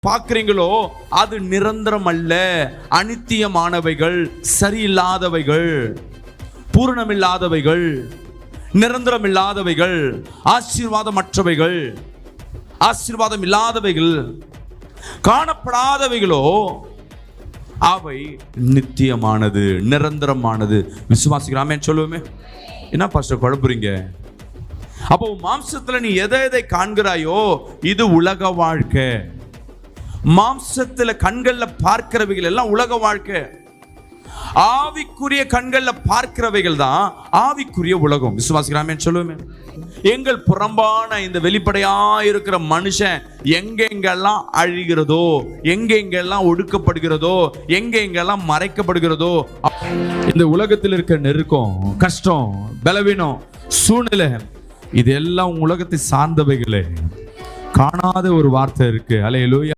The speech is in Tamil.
பார்க்கிறீங்களோ அது நிரந்தரம் அல்ல, அனித்தியமானவைகள், சரியில்லாதவைகள், பூரணமில்லாதவைகள், நிரந்தரம் இல்லாதவைகள், ஆசீர்வாதமற்றவைகள், ஆசீர்வாதம் இல்லாதவைகள், காணப்படாதவைகளோ அவை நித்தியமானது, நிரந்தரமானது. விசுவாசிக்கிறாமே சொல்லுவோமே. என்ன பாஸ்டர் குழப்புறீங்க? அப்போ மாம்சத்துல நீ எதை எதை காண்கிறாயோ இது உலக வாழ்க்கை. மாம்சத்துல கண்கள்ல பார்க்கிறவைகள் எல்லாம் உலக வாழ்க்கை. ஆவிக்குரிய கண்கள்ல பார்க்கிறவைகள் தான் ஆவிக்குரிய உலகம். விசுவாசிக்கிறாமே சொல்லுவேன். எங்கள் புறம்பான இந்த வெளிப்படையா இருக்கிற மனுஷன் எங்கெங்கெல்லாம் அழிகிறதோ, எங்கெங்கெல்லாம் ஒடுக்கப்படுகிறதோ, எங்கெங்கெல்லாம் மறைக்கப்படுகிறதோ, இந்த உலகத்தில் இருக்க நெருக்கம், கஷ்டம், பலவீனம், சூழ்நிலை, இதெல்லாம் உலகத்தை சார்ந்தவைகளே. காணாத ஒரு வார்த்தை இருக்கு. அல்லேலூயா.